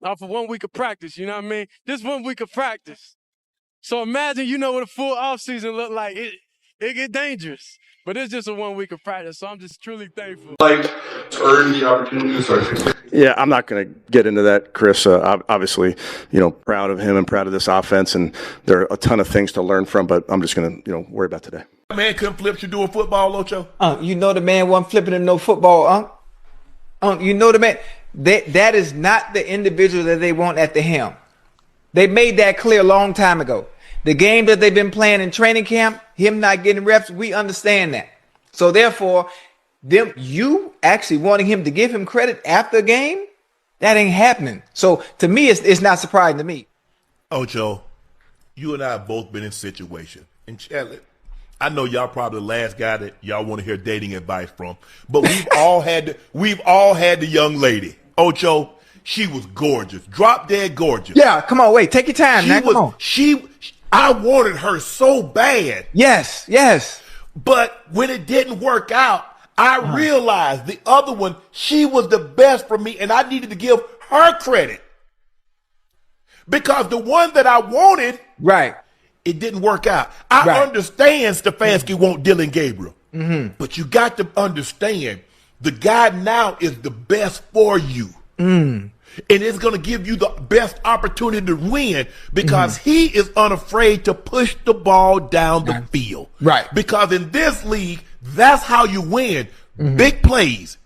off of 1 week of practice, you know what I mean? Just 1 week of practice. So imagine, you know, what a full offseason look like. It get dangerous. But it's just a 1 week of practice, so I'm just truly thankful. Like to earn the opportunity to start. Yeah, I'm not going to get into that, Chris. Obviously, you know, proud of him and proud of this offense, and there are a ton of things to learn from, but I'm just going to, you know, worry about today. Man couldn't flip Shedeur football, Ocho? You know the man wasn't flipping him no football, you know the man. That is not the individual that they want at the helm. They made that clear a long time ago. The game that they've been playing in training camp, him not getting reps, we understand that. So therefore, you actually wanting him to give him credit after a game, that ain't happening. So to me, it's not surprising to me. Ocho, you and I have both been in situations. And Chadley, I know y'all probably the last guy that y'all want to hear dating advice from, but we've all had the young lady. Ocho, she was gorgeous, drop dead gorgeous. Yeah, come on, wait, take your time. I wanted her so bad. Yes. But when it didn't work out, I realized the other one, she was the best for me, and I needed to give her credit. Because the one that I wanted, right, it didn't work out. I understand Stefanski won't Dylan Gabriel, but you got to understand the guy now is the best for you. And it's going to give you the best opportunity to win because he is unafraid to push the ball down the field. Right. Because in this league, that's how you win. Big plays.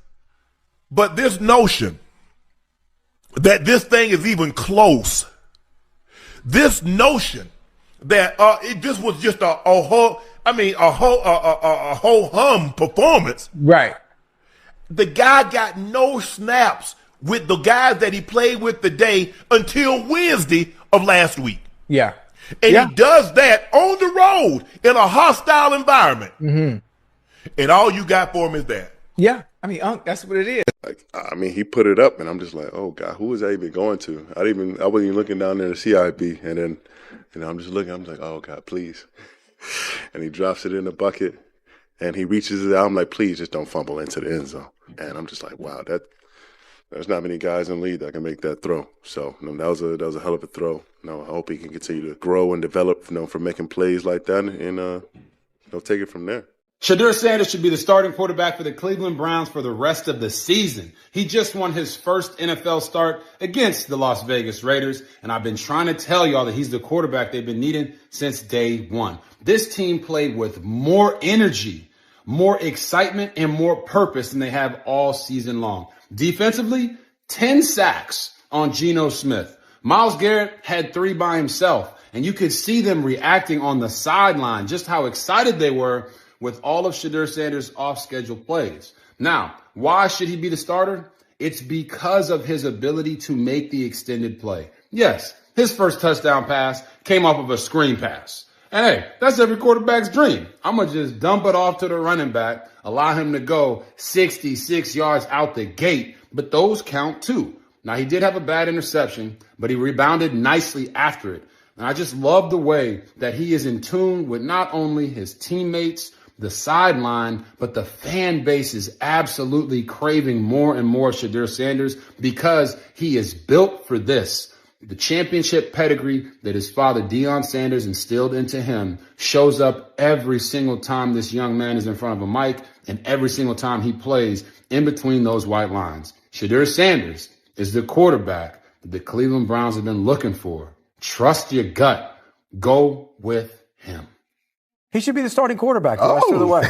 But this notion that this thing is even close, this notion that it just was just a whole hum performance. Right. The guy got no snaps with the guys that he played with today until Wednesday of last week. Yeah. And he does that on the road in a hostile environment. And all you got for him is that. Yeah. I mean, that's what it is. I mean, he put it up, and I'm just like, oh, God, who was I even going to? I wasn't even looking down there to see IB. And then, you know, I'm just looking. I'm like, oh, God, please. And he drops it in the bucket, and he reaches it out. I'm like, please, just don't fumble into the end zone. And I'm just like, wow, there's not many guys in the league that can make that throw. So that was a hell of a throw. I hope he can continue to grow and develop, from making plays like that, and take it from there. Shedeur Sanders should be the starting quarterback for the Cleveland Browns for the rest of the season. He just won his first NFL start against the Las Vegas Raiders, and I've been trying to tell y'all that he's the quarterback they've been needing since day one. This team played with more energy, more excitement, and more purpose than they have all season long. Defensively, 10 sacks on Geno Smith. Myles Garrett had 3 by himself, and you could see them reacting on the sideline, just how excited they were with all of Shedeur Sanders' off-schedule plays. Now, why should he be the starter? It's because of his ability to make the extended play. Yes, his first touchdown pass came off of a screen pass. And hey, that's every quarterback's dream. I'm going to just dump it off to the running back, allow him to go 66 yards out the gate, but those count too. Now, he did have a bad interception, but he rebounded nicely after it. And I just love the way that he is in tune with not only his teammates, the sideline, but the fan base is absolutely craving more and more Shedeur Sanders because he is built for this. The championship pedigree that his father Deion Sanders instilled into him shows up every single time this young man is in front of a mic and every single time he plays in between those white lines. Shedeur Sanders is the quarterback that the Cleveland Browns have been looking for. Trust your gut. Go with him. He should be the starting quarterback the rest of the way.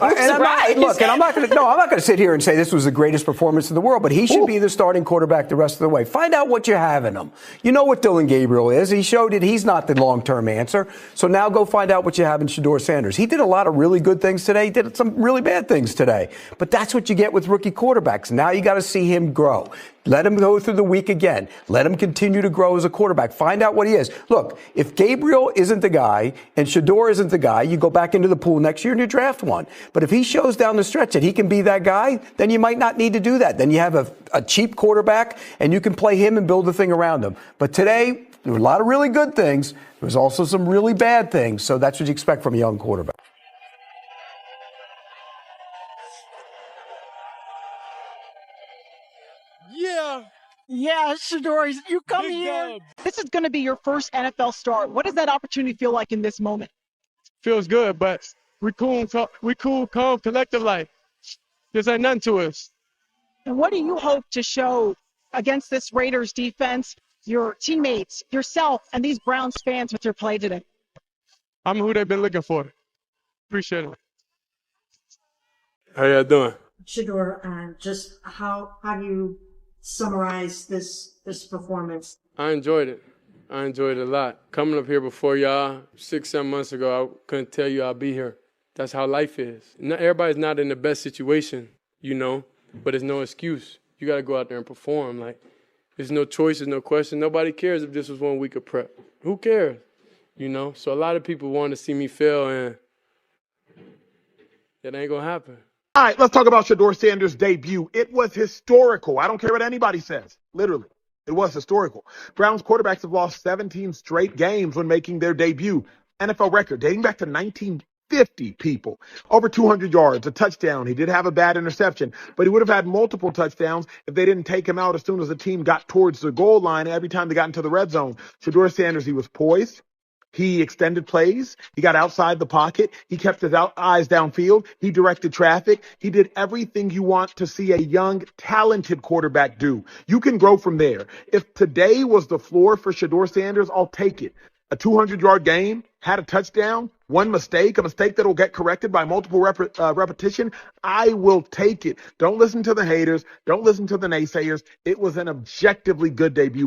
I'm not going to sit here and say this was the greatest performance in the world, but he should be the starting quarterback the rest of the way. Find out what you have in him. You know what Dylan Gabriel is. He showed it. He's not the long-term answer. So now go find out what you have in Shedeur Sanders. He did a lot of really good things today. He did some really bad things today. But that's what you get with rookie quarterbacks. Now you got to see him grow. Let him go through the week again. Let him continue to grow as a quarterback. Find out what he is. Look, if Gabriel isn't the guy and Shedeur isn't the guy, you go back into the pool next year and you draft one. But if he shows down the stretch that he can be that guy, then you might not need to do that. Then you have a cheap quarterback and you can play him and build the thing around him. But today, there were a lot of really good things. There was also some really bad things. So that's what you expect from a young quarterback. Yeah, Shedeur, you come here. This is going to be your first NFL start. What does that opportunity feel like in this moment? Feels good, but we cool, calm, collective like. This ain't nothing to us. And what do you hope to show against this Raiders defense, your teammates, yourself, and these Browns fans with your play today? I'm who they've been looking for. Appreciate it. How y'all doing? Shedeur, just how do you summarize this performance? I enjoyed it. I enjoyed it a lot. Coming up here before y'all 6-7 months ago, I couldn't tell you I'll be here. That's how life is. Not everybody's not in the best situation, you know, but it's no excuse. You got to go out there and perform. Like, there's no choice, there's no question. Nobody cares if this was 1 week of prep. Who cares? You know, so a lot of people want to see me fail, and that ain't going to happen. All right, let's talk about Shedeur Sanders' debut. It was historical. I don't care what anybody says. Literally, it was historical. Browns quarterbacks have lost 17 straight games when making their debut. NFL record dating back to 1950, people. Over 200 yards, a touchdown. He did have a bad interception, but he would have had multiple touchdowns if they didn't take him out as soon as the team got towards the goal line. Every time they got into the red zone, Shedeur Sanders, he was poised. He extended plays. He got outside the pocket. He kept his eyes downfield. He directed traffic. He did everything you want to see a young, talented quarterback do. You can grow from there. If today was the floor for Shedeur Sanders, I'll take it. A 200-yard game, had a touchdown, one mistake, a mistake that will get corrected by multiple repetition. I will take it. Don't listen to the haters. Don't listen to the naysayers. It was an objectively good debut.